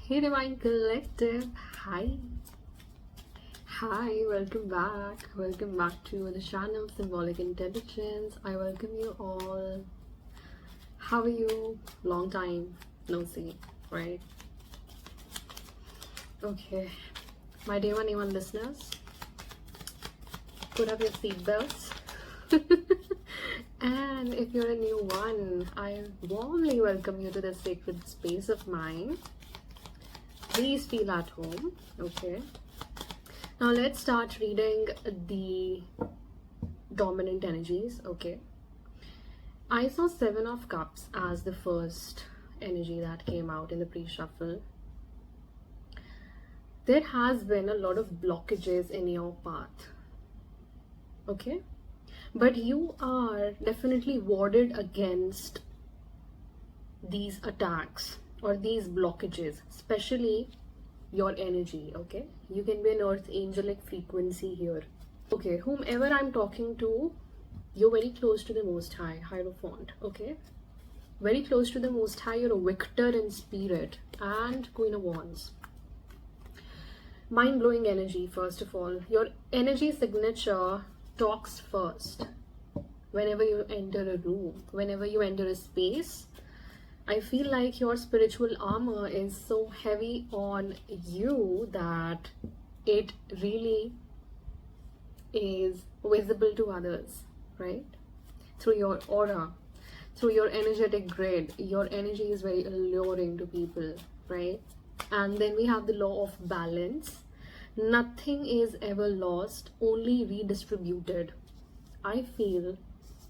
Hey Divine Collective, hi. Hi, welcome back. Welcome back to the channel Symbolic Intelligence. I welcome you all. How are you? Long time no see, right? Okay, my day 1 listeners, put up your seatbelts. And if you're a new one, I warmly welcome you to this sacred space of mine. Please feel at home, okay? Now let's start reading the dominant energies, okay? I saw 7 of Cups as the first energy that came out in the pre-shuffle. There has been a lot of blockages in your path, okay? But you are definitely warded against these attacks or these blockages, especially your energy, okay? You can be an earth angelic frequency here. Okay, whomever I'm talking to, you're very close to the Most High, Hierophant, okay? Very close to the Most High, you're a victor in spirit and Queen of Wands. Mind-blowing energy, first of all. Your energy signature talks first. Whenever you enter a room, whenever you enter a space, I feel like your spiritual armor is so heavy on you that it really is visible to others, right? Through your aura, through your energetic grid, your energy is very alluring to people, right? And then we have the law of balance. Nothing is ever lost, only redistributed. I feel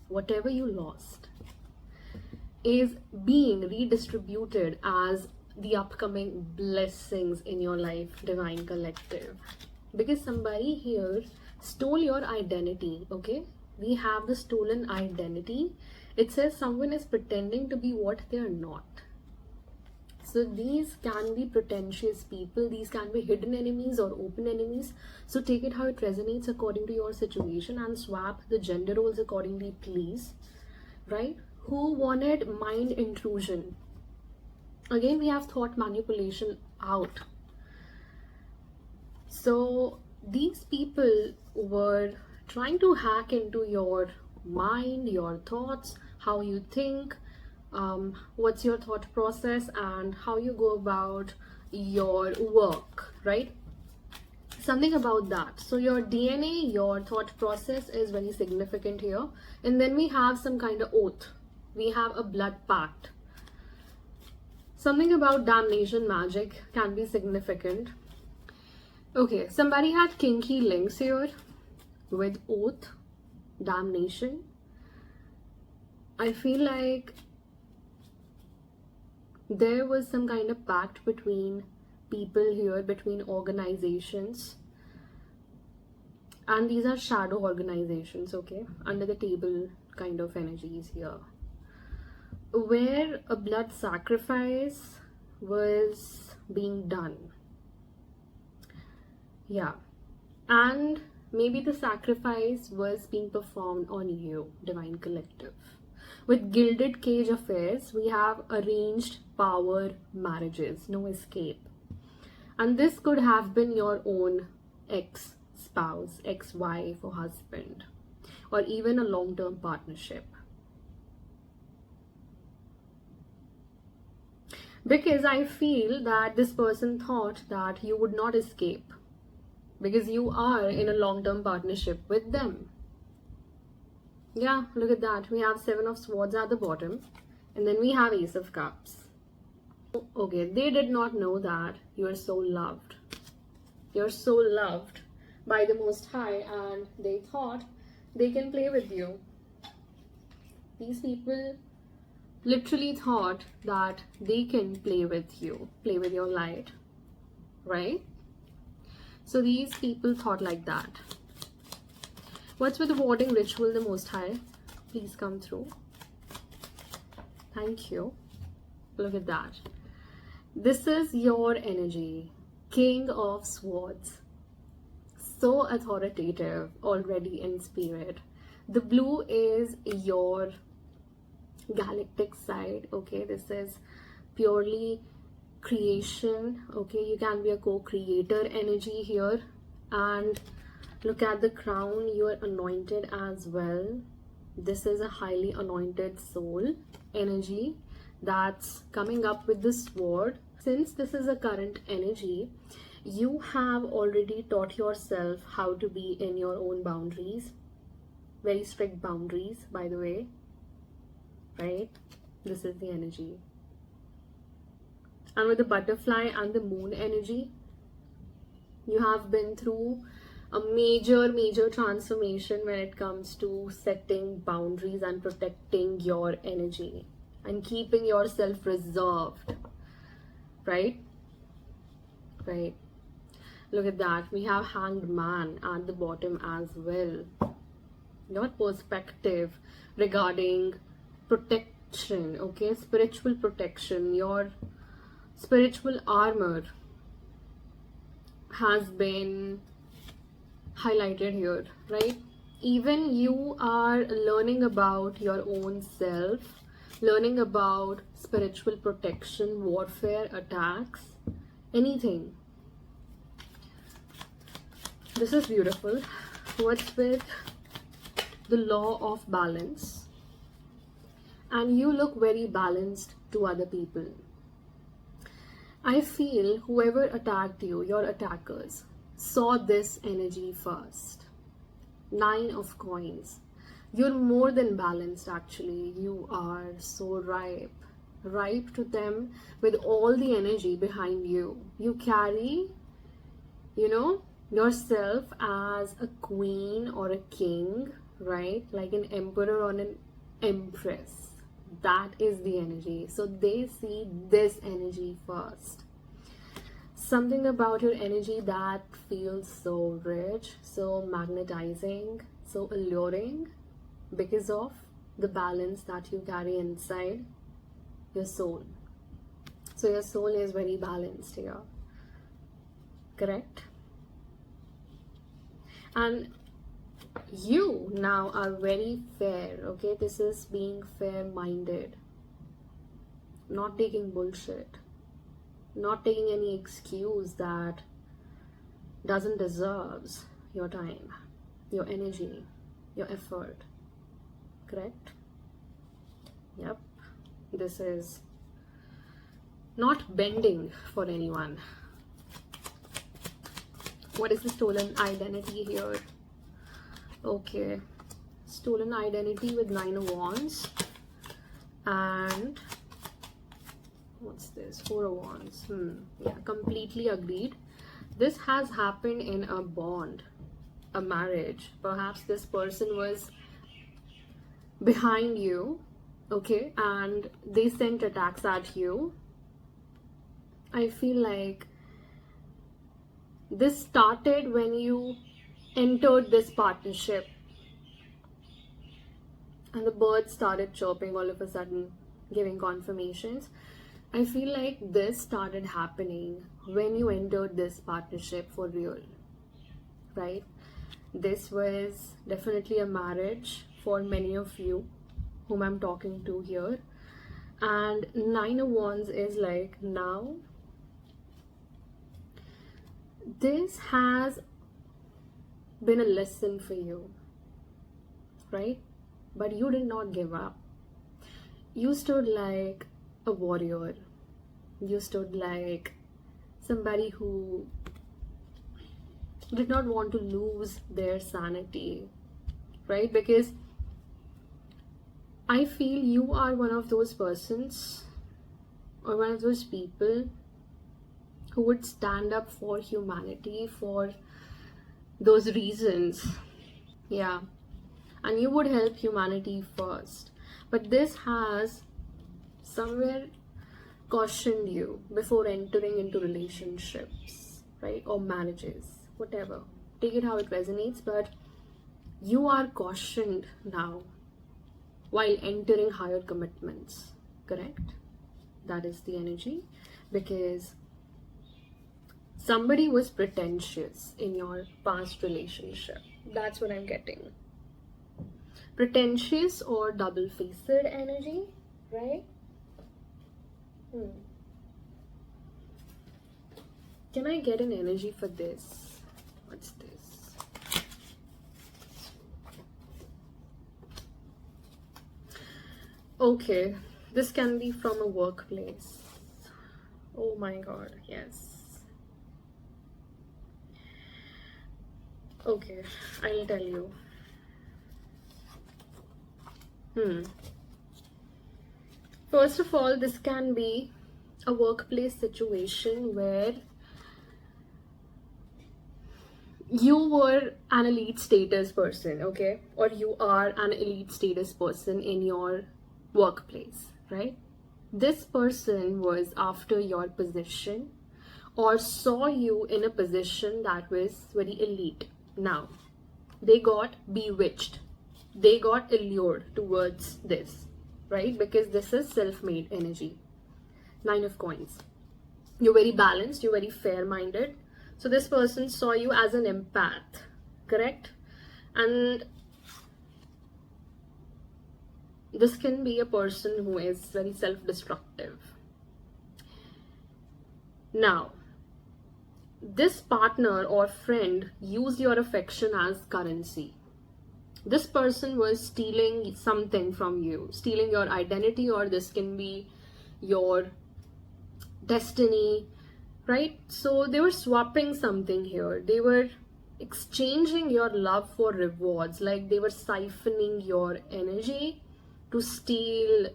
whatever you lost is being redistributed as the upcoming blessings in your life, Divine Collective. Because somebody here stole your identity, okay? We have the stolen identity. It says someone is pretending to be what they are not. So these can be pretentious people, these can be hidden enemies or open enemies. So take it how it resonates according to your situation and swap the gender roles accordingly, please. Right? Who wanted mind intrusion? Again, we have thought manipulation out. So these people were trying to hack into your mind, your thoughts, how you think, what's your thought process and how you go about your work, right? Something about that. So your DNA, your thought process is very significant here. And then we have some kind of oath. We have a blood pact. Something about damnation magic can be significant. Okay, somebody had kinky links here with oath, damnation. I feel like there was some kind of pact between people here, between organizations. And these are shadow organizations, okay? Under the table kind of energies here. Where a blood sacrifice was being done. Yeah. And maybe the sacrifice was being performed on you, Divine Collective. With gilded cage affairs, we have arranged power marriages, no escape. And this could have been your own ex-spouse, ex-wife or husband, or even a long-term partnership. Because I feel that this person thought that you would not escape because you are in a long-term partnership with them. Yeah, look at that. We have 7 of Swords at the bottom and then we have Ace of Cups. Okay, they did not know that you are so loved. You're so loved by the Most High and they thought they can play with you. These people literally thought that they can play with you, play with your light, right? So these people thought like that. What's with the warding ritual, the Most High? Please come through. Thank you. Look at that. This is your energy. King of Swords. So authoritative, already in spirit. The blue is your galactic side, okay? This is purely creation. Okay, you can be a co-creator energy here. And look at the crown, you are anointed as well. This is a highly anointed soul energy that's coming up with the sword. Since this is a current energy, you have already taught yourself how to be in your own boundaries. Very strict boundaries, by the way, right? This is the energy. And with the butterfly and the moon energy, you have been through a major transformation when it comes to setting boundaries and protecting your energy and keeping yourself reserved, right? Right. Look at that. We have Hanged Man at the bottom as well. Your perspective regarding protection, okay? Spiritual protection, your spiritual armor has been highlighted here, right? Even you are learning about your own self, learning about spiritual protection, warfare, attacks, anything. This is beautiful. What's with the law of balance? And you look very balanced to other people. I feel whoever attacked you, your attackers, saw this energy first. 9 of coins. You're more than balanced actually. You are so ripe to them with all the energy behind you. You carry, yourself as a queen or a king, right? Like an emperor or an empress. That is the energy. So they see this energy first. Something about your energy that feels so rich, so magnetizing, so alluring because of the balance that you carry inside your soul. So your soul is very balanced here. Correct? And you now are very fair, okay? This is being fair-minded, not taking bullshit, not taking any excuse that doesn't deserve your time, your energy, your effort. Correct? Yep. This is not bending for anyone. What is the stolen identity here? Okay, stolen identity with 9 of Wands. And what's this? 4 of Wands. Yeah, completely agreed. This has happened in a bond, a marriage. Perhaps this person was behind you, okay, and they sent attacks at you. I feel like this started when you entered this partnership and the birds started chirping all of a sudden, giving confirmations. I feel like this started happening when you entered this partnership for real, right? This was definitely a marriage for many of you whom I'm talking to here. And 9 of Wands is like, now this has been a lesson for you, right? But you did not give up. You stood like a warrior. You stood like somebody who did not want to lose their sanity, right? Because I feel you are one of those persons or one of those people who would stand up for humanity, for those reasons. Yeah. And you would help humanity first. But this has somewhere cautioned you before entering into relationships, right? Or marriages, whatever. Take it how it resonates, but you are cautioned now while entering higher commitments, correct? That is the energy, because somebody was pretentious in your past relationship. That's what I'm getting. Pretentious or double-faced energy, right? Can I get an energy for this? What's this? Okay, this can be from a workplace. Oh my god, yes. Okay, I'll tell you. First of all, this can be a workplace situation where you were an elite status person, okay? Or you are an elite status person in your workplace, right? This person was after your position or saw you in a position that was very elite. Now, they got bewitched. They got allured towards this, right? Because this is self-made energy. 9 of coins. You're very balanced, you're very fair-minded. So this person saw you as an empath, correct? And this can be a person who is very self-destructive. Now, this partner or friend used your affection as currency. This person was stealing something from you, stealing your identity, or this can be your destiny, right? So they were swapping something here. They were exchanging your love for rewards, like they were siphoning your energy to steal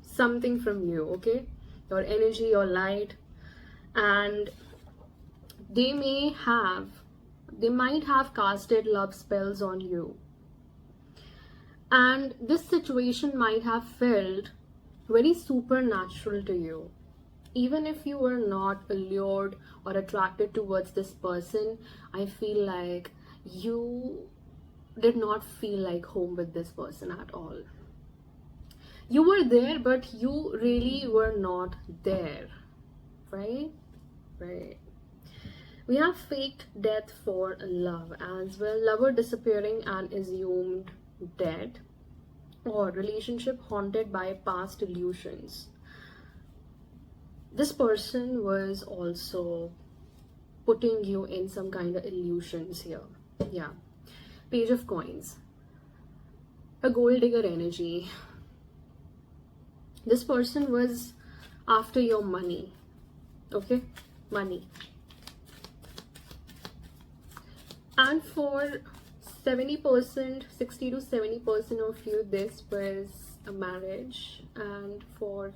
something from you, okay? Your energy, your light. And they might have casted love spells on you. And this situation might have felt very supernatural to you. Even if you were not allured or attracted towards this person, I feel like you did not feel like home with this person at all. You were there, but you really were not there, right? Right. We have faked death for love as well. Lover disappearing and assumed dead, or relationship haunted by past illusions. This person was also putting you in some kind of illusions here. Yeah. Page of coins. A gold digger energy. This person was after your money. Okay? Money. And for 70%, 60 to 70% of you, this was a marriage. And for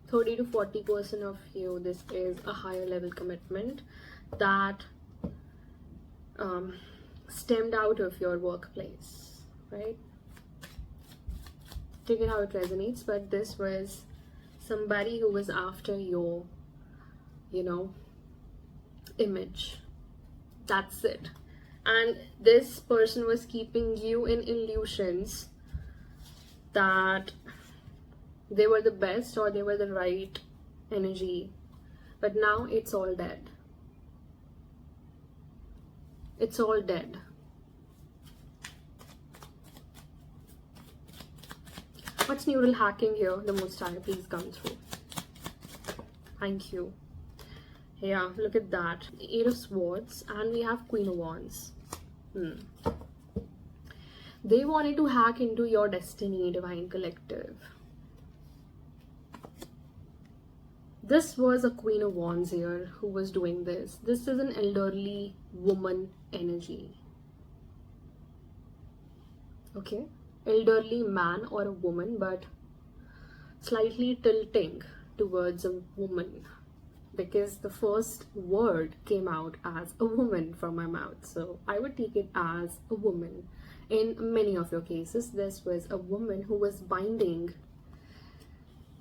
30 to 40% of you, this is a higher level commitment that stemmed out of your workplace, right? Take it how it resonates, but this was somebody who was after your, image. That's it. And this person was keeping you in illusions that they were the best or they were the right energy. But now it's all dead. It's all dead. What's neural hacking here? The Most High, please come through. Thank you. Yeah, look at that. 8 of Swords, and we have Queen of Wands. They wanted to hack into your destiny, Divine Collective. This was a Queen of Wands here who was doing this. This is an elderly woman energy. Okay? Elderly man or a woman, but slightly tilting towards a woman, because the first word came out as a woman from my mouth. So I would take it as a woman. In many of your cases, this was a woman who was binding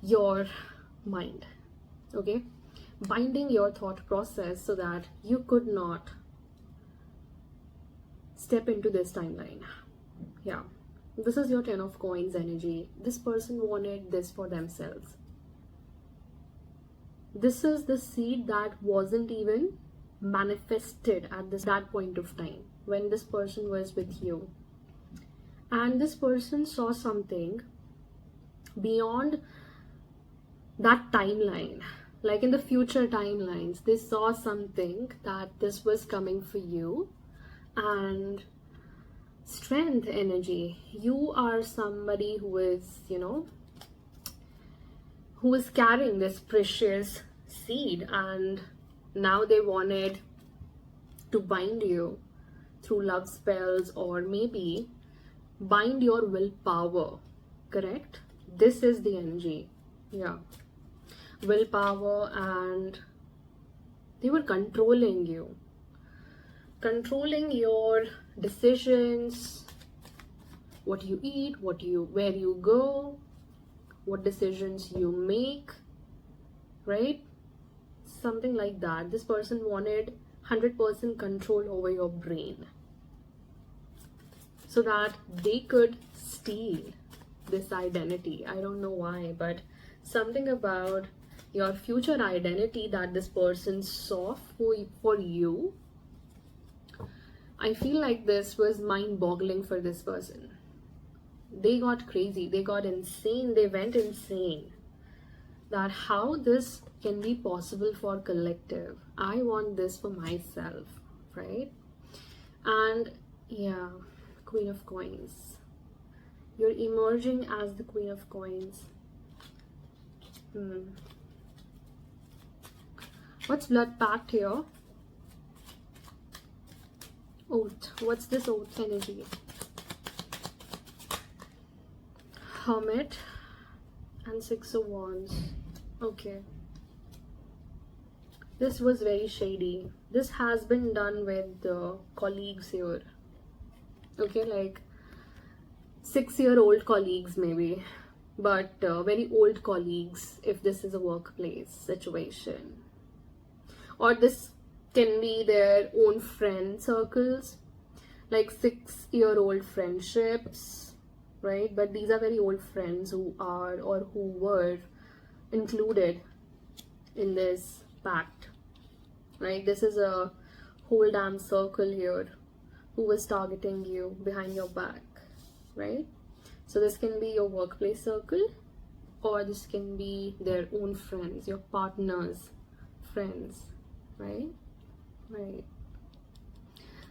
your mind, okay? Binding your thought process so that you could not step into this timeline. Yeah. This is your 10 of Coins energy. This person wanted this for themselves. This is the seed that wasn't even manifested at that point of time when this person was with you. And this person saw something beyond that timeline, like in the future timelines, they saw something that this was coming for you. And strength energy, you are somebody who is, who is carrying this precious seed, and now they wanted to bind you through love spells, or maybe bind your willpower. Correct? This is the energy. Yeah, willpower. And they were controlling you, controlling your decisions, what you eat, where you go, what decisions you make, right? Something like that. This person wanted 100% control over your brain so that they could steal this identity. I don't know why, but something about your future identity that this person saw for you, I feel like this was mind-boggling for this person. They got crazy, they got insane, they went insane. That how this can be possible for collective. I want this for myself, right? And yeah, Queen of Coins. You're emerging as the Queen of Coins. What's blood pact here? Oath. What's this oath energy? Hermit and Six of Wands. Okay. This was very shady. This has been done with the colleagues here. Okay, like 6-year-old colleagues maybe. But very old colleagues if this is a workplace situation. Or this can be their own friend circles. Like 6-year-old friendships. Right? But these are very old friends who are or who were included in this pact. Right? This is a whole damn circle here who was targeting you behind your back. Right? So this can be your workplace circle, or this can be their own friends, your partner's friends. Right? Right.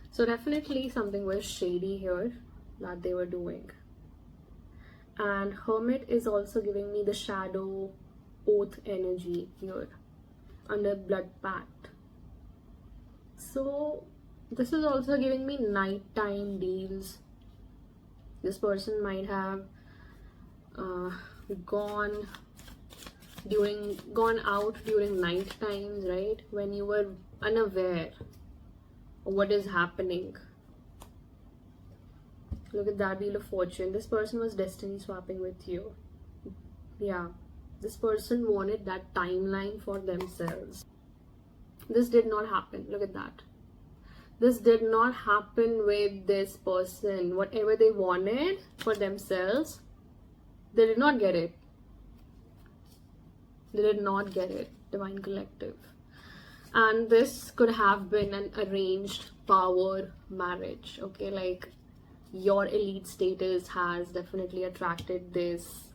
So definitely something was shady here that they were doing. And Hermit is also giving me the shadow oath energy here under blood pact. So this is also giving me nighttime deals. This person might have gone out during night times, right? When you were unaware of what is happening. Look at that Wheel of Fortune. This person was destiny swapping with you. Yeah. This person wanted that timeline for themselves. This did not happen. Look at that. This did not happen with this person. Whatever they wanted for themselves, they did not get it. They did not get it. Divine Collective. And this could have been an arranged power marriage. Okay, like your elite status has definitely attracted this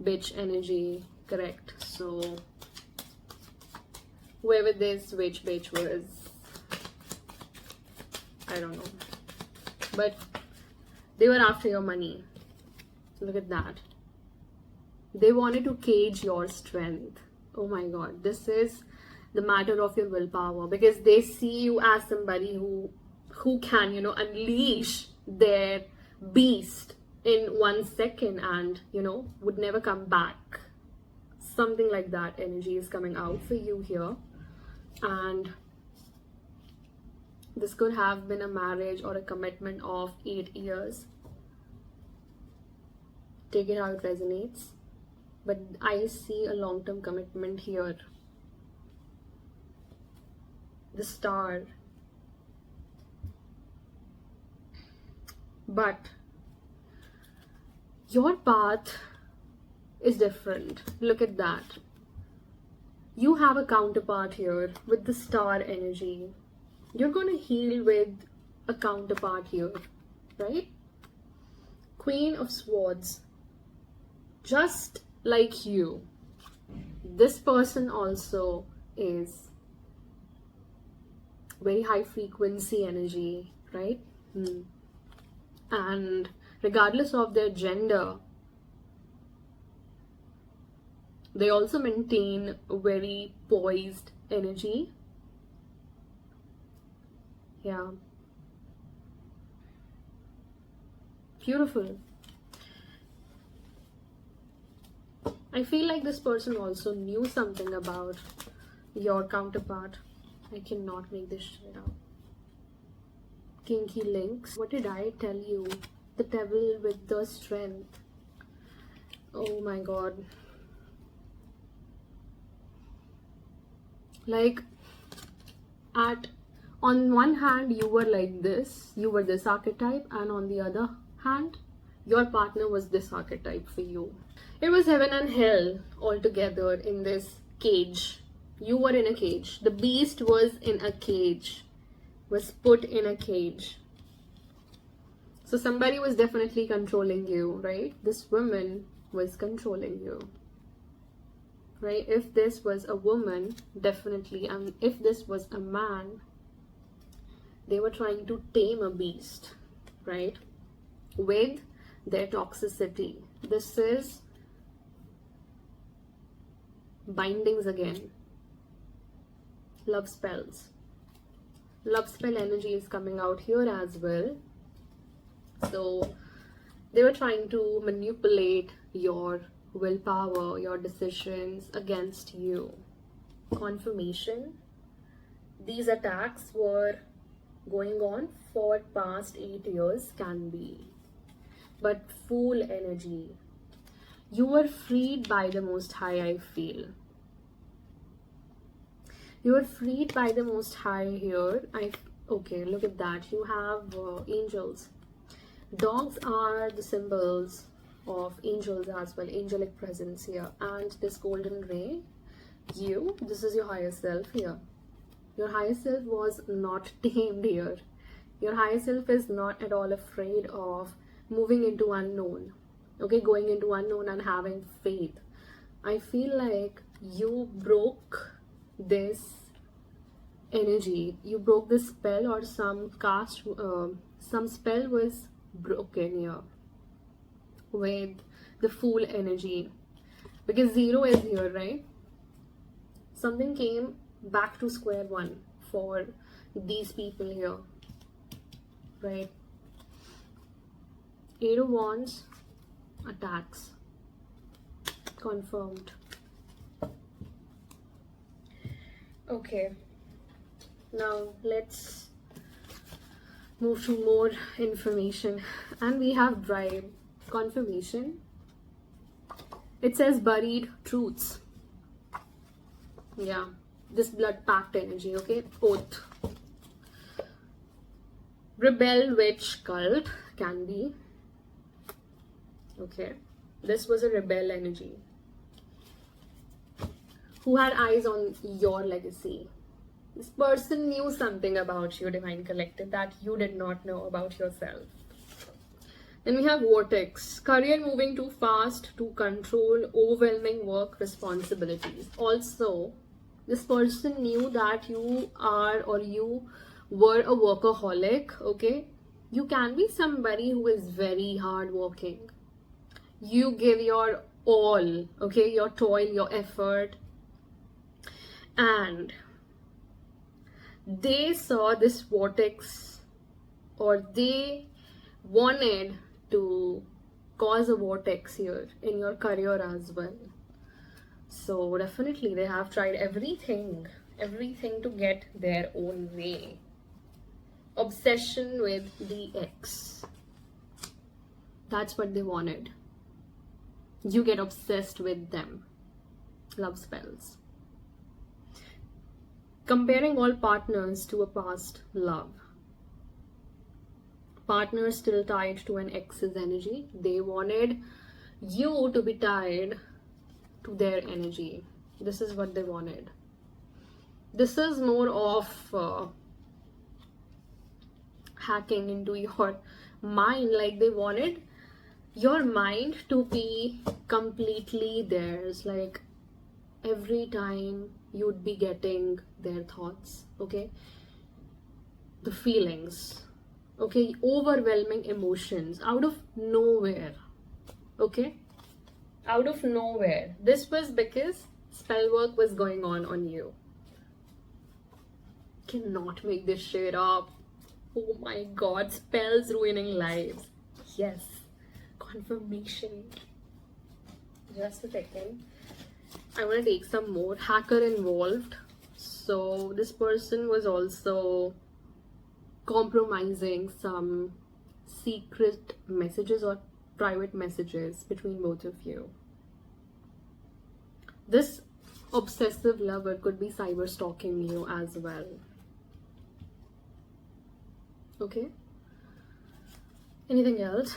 bitch energy, correct? So whoever this witch bitch was, I don't know, but they were after your money. Look at that. They wanted to cage your strength. Oh my god, this is the matter of your willpower, because they see you as somebody who can, unleash their beast in 1 second and, would never come back. Something like that energy is coming out for you here. And this could have been a marriage or a commitment of 8 years. Take it how it resonates. But I see a long-term commitment here. The Star. But your path is different. Look at that. You have a counterpart here with the Star energy. You're going to heal with a counterpart here, right? Queen of Swords. Just like you, this person also is very high frequency energy, right? And regardless of their gender, they also maintain a very poised energy. Yeah. Beautiful. I feel like this person also knew something about your counterpart. I cannot make this shit out. Kinky links. What did I tell you? The devil with the strength. Oh my god. Like, on one hand you were like this, you were this archetype, and on the other hand your partner was this archetype for you. It was heaven and hell all together in this cage. You were in a cage. The beast was in a cage, was put in a cage. So somebody was definitely controlling you, right? This woman was controlling you, right? If this was a woman, definitely, and if this was a man, they were trying to tame a beast, right? With their toxicity. This is bindings again. Love spells. Love spell energy is coming out here as well. So they were trying to manipulate your willpower, your decisions against you. Confirmation. These attacks were going on for past 8 years, can be. But Fool energy. You were freed by the Most High, I feel. You were freed by the Most High here. Okay, look at that. You have angels. Dogs are the symbols of angels as well, angelic presence here. And this golden ray, this is your higher self here. Your higher self was not tamed here. Your higher self is not at all afraid of moving into unknown. Okay, going into unknown and having faith. I feel like you broke this energy. You broke this spell, or some spell was broken here with the Fool energy, because 0 is here, right? Something came back to square one for these people here, right? 8 of Wands, attacks confirmed. Okay, now let's move to more information. And we have bribe confirmation. It says buried truths. Yeah, this blood pact energy. Okay, oath. Rebel witch cult, can be. Okay, this was a rebel energy who had eyes on your legacy. This person knew something about you, Divine Collective, that you did not know about yourself. Then we have vortex. Career moving too fast to control, overwhelming work responsibilities. Also, this person knew that you are, or you were, a workaholic, okay? You can be somebody who is very hardworking. You give your all, okay? Your toil, your effort. And they saw this vortex, or they wanted to cause a vortex here in your career as well. So definitely they have tried everything to get their own way. Obsession with the ex. That's what they wanted. You get obsessed with them. Love spells. Comparing all partners to a past love. Partners still tied to an ex's energy. They wanted you to be tied to their energy. This is what they wanted. This is more of hacking into your mind. Like, they wanted your mind to be completely theirs. Like, every time you'd be getting their thoughts, okay, the feelings, okay, overwhelming emotions out of nowhere, okay, out of nowhere. This was because spell work was going on you. Cannot make this shit up. Oh my god, spells ruining lives. Yes, confirmation. Just a second. I want to take some more. Hacker involved. So this person was also compromising some secret messages or private messages between both of you. This obsessive lover could be cyber stalking you as well. Okay. Anything else?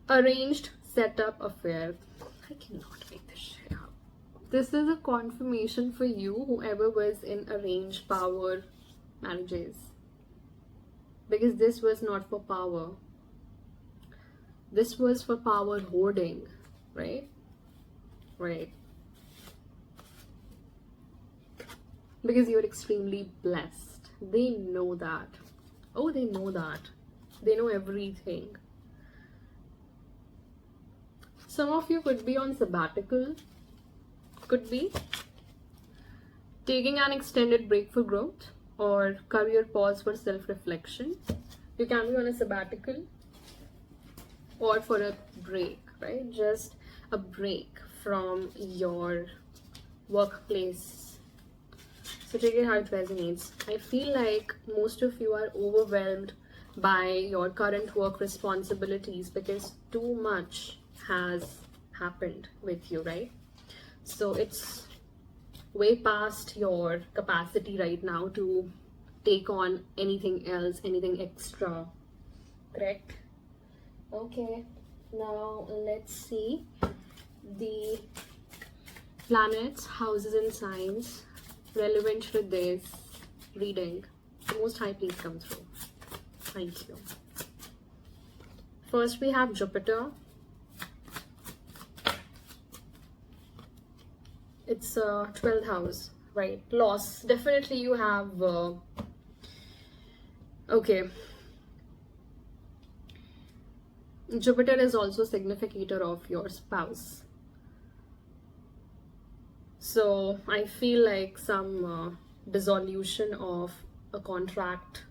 Arranged setup affair. I cannot make this shit up. This is a confirmation for you, whoever was in arranged power marriages. Because this was not for power. This was for power hoarding, right? Right. Because you're extremely blessed. They know that. Oh, they know that. They know everything. Some of you could be on sabbatical. Could be taking an extended break for growth or career pause for self-reflection. You can be on a sabbatical or for a break, right? Just a break from your workplace. So take it how it resonates. I feel like most of you are overwhelmed by your current work responsibilities because too much has happened with you, right? So it's way past your capacity right now to take on anything else, anything extra, correct? Okay, now let's see the planets, houses and signs relevant to this reading. The Most High, please come through. Thank you. First we have Jupiter. It's 12th house, right? Loss. Definitely you have okay. Jupiter is also significator of your spouse. So I feel like some dissolution of a contract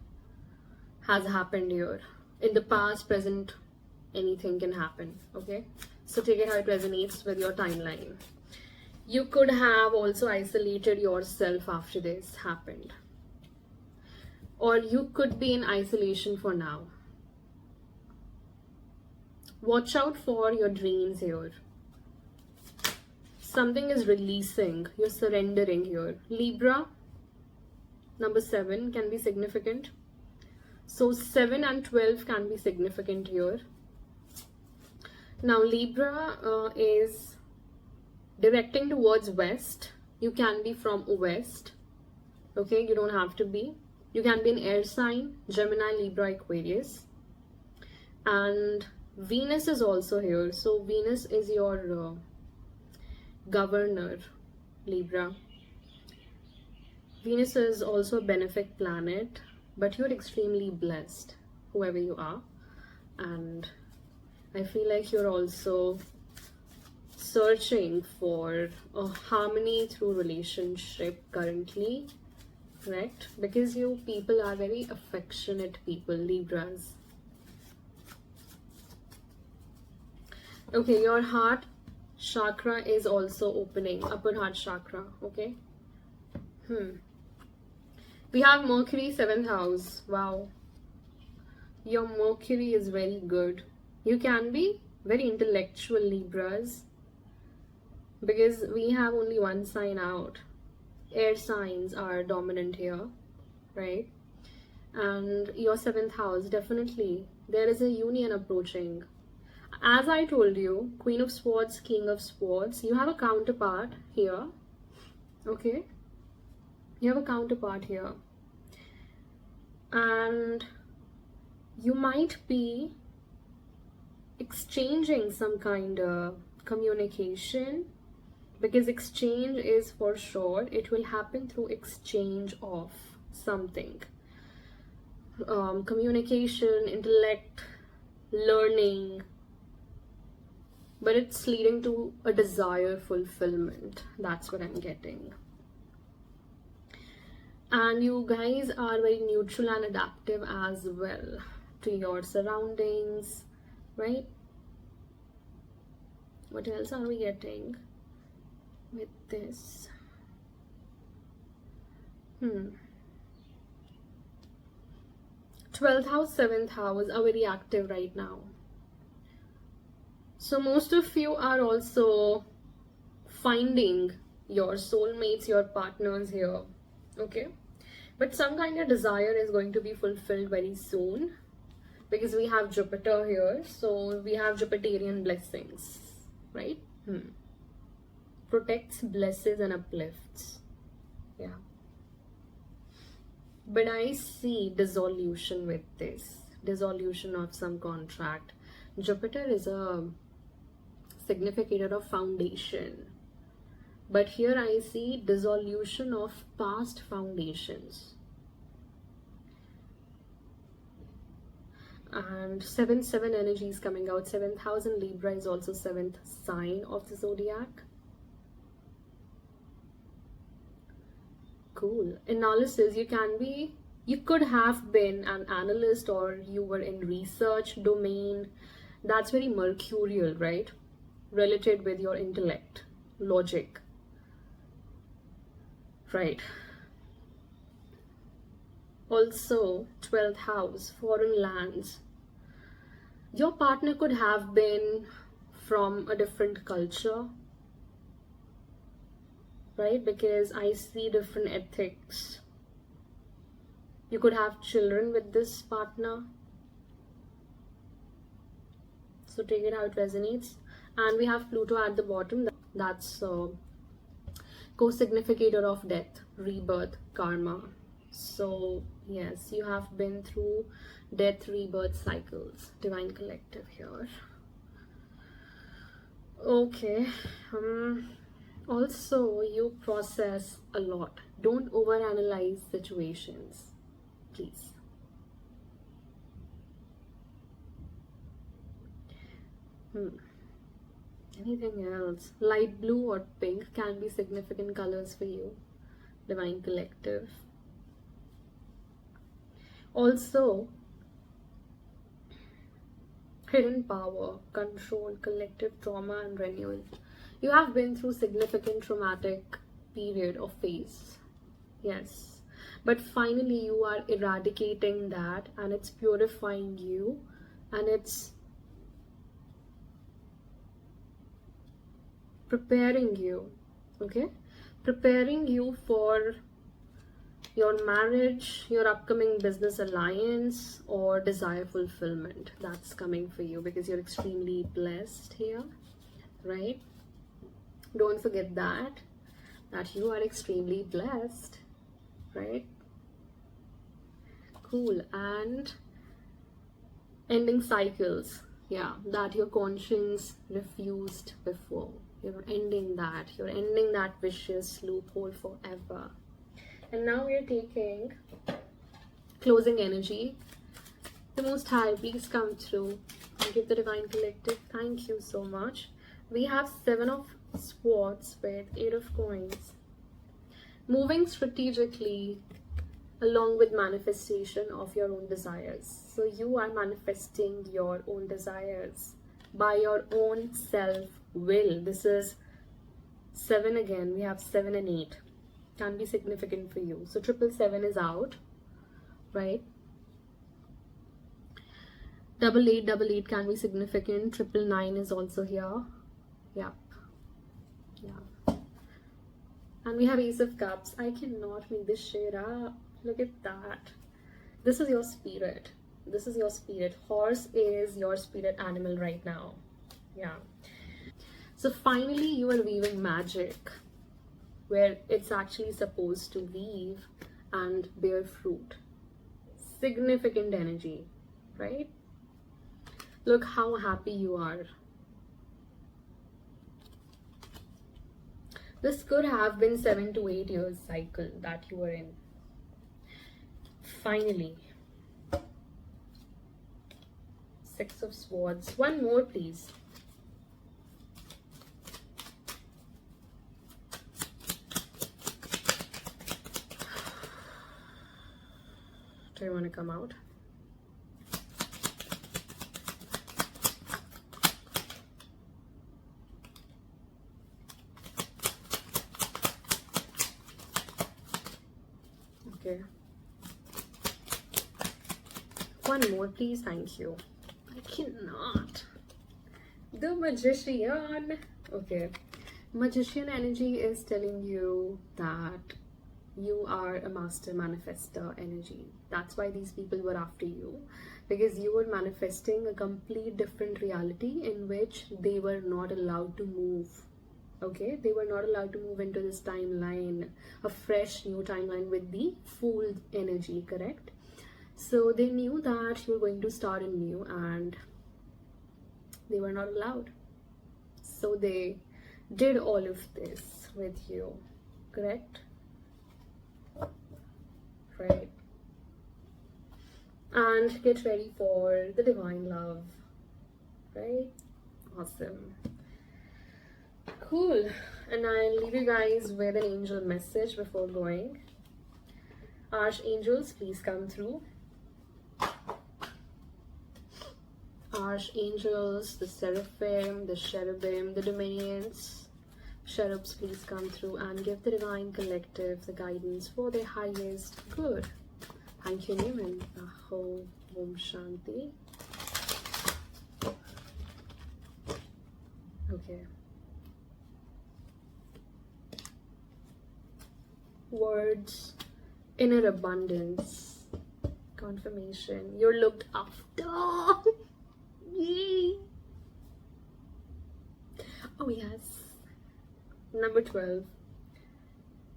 has happened here. In the past, present, anything can happen, okay? So take it how it resonates with your timeline. You could have also isolated yourself after this happened. Or you could be in isolation for now. Watch out for your dreams here. Something is releasing. You're surrendering here. Libra, number 7 can be significant. So 7 and 12 can be significant here. Now Libra is directing towards west. You can be from west, okay? You don't have to be. You can be an air sign, Gemini, Libra, Aquarius. And Venus is also here. So Venus is your governor, Libra. Venus is also a benefic planet, but you're extremely blessed, whoever you are. And I feel like you're also searching for a harmony through relationship currently, correct? Because you people are very affectionate people, Libras. Okay, your heart chakra is also opening, upper heart chakra, okay? We have Mercury, 7th house. Wow. Your Mercury is very good. You can be very intellectual, Libras, because we have only one sign out. Air signs are dominant here, right? And your 7th house, definitely there is a union approaching. As I told you, Queen of Swords, King of Swords, you have a counterpart here, okay? You have a counterpart here. And you might be exchanging some kind of communication, because exchange is for sure, it will happen through exchange of something. Communication, intellect, learning, but it's leading to a desire fulfillment. That's what I'm getting. And you guys are very neutral and adaptive as well to your surroundings, right? What else are we getting with this? 12th house, 7th house are very active right now. So most of you are also finding your soulmates, your partners here, okay? But some kind of desire is going to be fulfilled very soon, because we have Jupiter here, so we have Jupiterian blessings, right? Protects, blesses, and uplifts. Yeah. But I see dissolution with this. Dissolution of some contract. Jupiter is a significator of foundation. But here I see dissolution of past foundations. And 7-7 energy is coming out. 7th house in Libra is also 7th sign of the zodiac. Cool. Analysis, you could have been an analyst, or you were in research domain. That's very mercurial, right? Related with your intellect, logic, right? Also 12th house, foreign lands. Your partner could have been from a different culture, right? Because I see different ethics. You could have children with this partner. So take it how it resonates. And we have Pluto at the bottom. That's co-significator of death, rebirth, karma. So yes, you have been through death, rebirth cycles. Divine Collective here. Okay. Also, you process a lot. Don't overanalyze situations, please. Anything else? Light blue or pink can be significant colors for you. Divine Collective. Also, hidden power, control, collective trauma, and renewal. You have been through significant traumatic period or phase. Yes. But finally you are eradicating that, and it's purifying you, and it's preparing you, okay? Preparing you for your marriage, your upcoming business alliance, or desire fulfillment. That's coming for you because you're extremely blessed here, right? Don't forget that you are extremely blessed, right? Cool. And ending cycles, yeah, that your conscience refused before. You're ending that vicious loophole forever. And now we're taking closing energy. The Most High, please come through and give the Divine Collective. Thank you so much. We have 7 of Swords with 8 of Coins. Moving strategically along with manifestation of your own desires. So you are manifesting your own desires by your own self-will. This is 7 again. We have 7 and 8. Can be significant for you. So 777 is out, right? 8888 can be significant. 999 is also here. Yeah. And we have Ace of Cups. I cannot make this shit up. Look at that. This is your spirit. Horse is your spirit animal right now. Yeah. So finally you are weaving magic where it's actually supposed to weave and bear fruit. Significant energy, right? Look how happy you are. This could have been 7 to 8 years cycle that you were in. Finally. 6 of Swords. One more, please. Do you want to come out? Okay. One more, please. Thank you. I cannot. The Magician. Okay. Magician energy is telling you that you are a master manifester energy. That's why these people were after you, because you were manifesting a complete different reality in which they were not allowed to move. Okay, they were not allowed to move into this timeline, a fresh new timeline with the Fool energy, correct? So they knew that you were going to start anew and they were not allowed. So they did all of this with you, correct? Right. And get ready for the divine love, right? Awesome. Cool. And I'll leave you guys with an angel message before going. Archangels, please come through. Archangels, the seraphim, the cherubim, the dominions, cherubs, please come through and give the divine collective the guidance for their highest good. Thank you, Newman. Aho, Om Shanti. Okay. Words, inner abundance, confirmation. You're looked after. Yay. Oh yes. Number 12.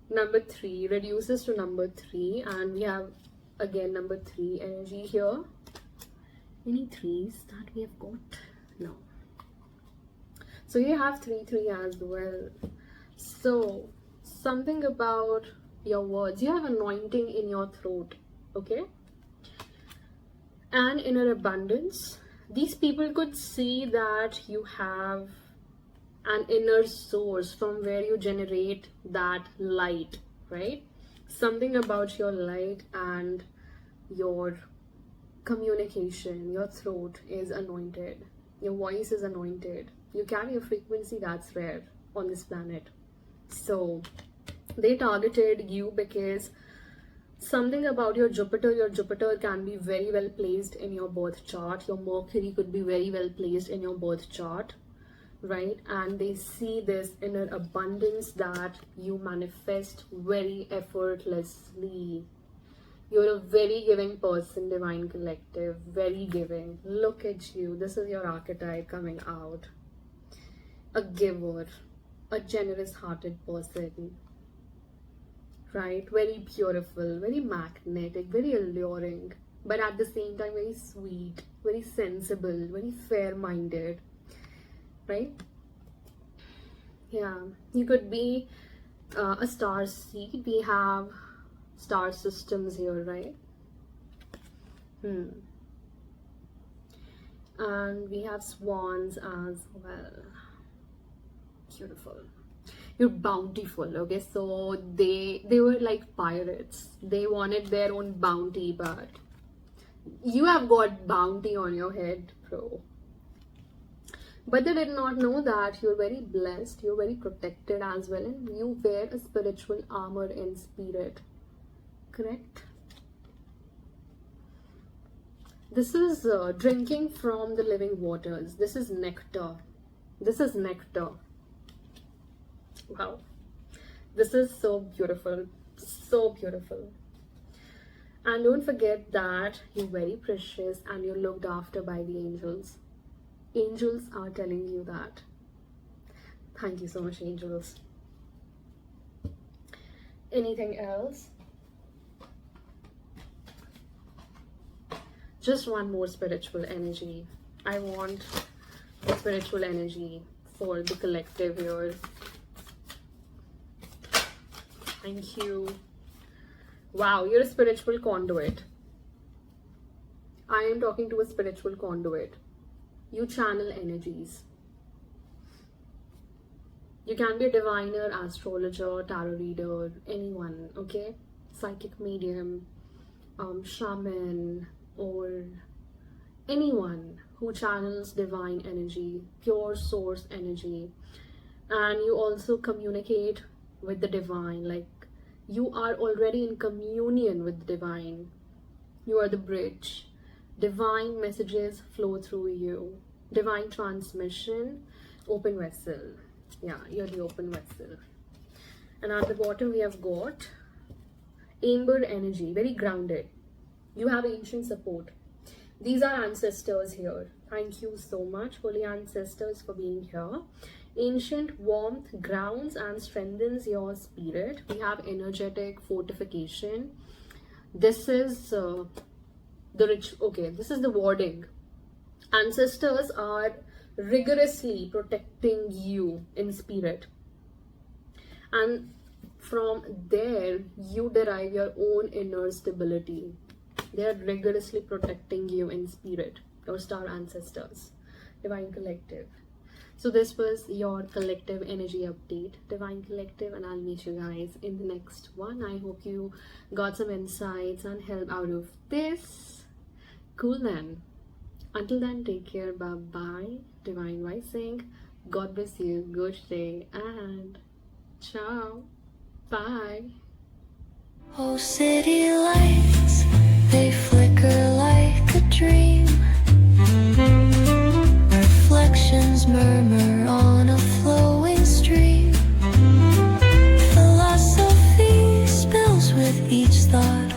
Number 3 reduces to number 3, and we have again number 3 energy here. Any 3s that we have got? No. So you have 3 as well. So something about your words. You have anointing in your throat, okay? And inner abundance. These people could see that you have an inner source from where you generate that light, right? Something about your light and your communication, your throat is anointed, your voice is anointed, you carry a frequency that's rare on this planet. So they targeted you because something about your Jupiter can be very well placed in your birth chart. Your Mercury could be very well placed in your birth chart, right? And they see this inner abundance that you manifest very effortlessly. You're a very giving person, divine collective, very giving. Look at you. This is your archetype coming out. A giver, a generous hearted person, right? Very beautiful, very magnetic, very alluring, but at the same time very sweet, very sensible, very fair-minded, right? Yeah, you could be a star seed. We have star systems here, right? And we have swans as well. Beautiful. You're bountiful, okay? So they were like pirates. They wanted their own bounty, but you have got bounty on your head, bro. But they did not know that you're very blessed, you're very protected as well, and you wear a spiritual armor in spirit, correct? This is drinking from the living waters. This is nectar. This is nectar. Wow, this is so beautiful, so beautiful. And don't forget that you're very precious and you're looked after by the angels. Angels are telling you that. Thank you so much, angels. Anything else? Just one more spiritual energy. I want the spiritual energy for the collective here. Thank you. Wow, you're a spiritual conduit. I am talking to a spiritual conduit. You channel energies. You can be a diviner, astrologer, tarot reader, anyone, okay? Psychic medium, shaman, or anyone who channels divine energy, pure source energy. And you also communicate with the divine, like you are already in communion with the divine. You are the bridge. Divine messages flow through you. Divine transmission, open vessel. Yeah, you're the open vessel. And at the bottom we have got amber energy, very grounded. You have ancient support. These are ancestors here. Thank you so much, holy ancestors, for being here. Ancient warmth grounds and strengthens your spirit. We have energetic fortification. This is this is the warding. Ancestors are rigorously protecting you in spirit, and from there you derive your own inner stability. They are rigorously protecting you in spirit, your star ancestors, divine collective. So this was your collective energy update, divine collective, and I'll meet you guys in the next one. I hope you got some insights and help out of this. Cool then. Until then, take care. Bye bye. Divine Rising. God bless you. Good day and ciao. Bye. Oh, city lights, they flicker like a dream. Reflections murmur on a flowing stream. Philosophy spills with each thought.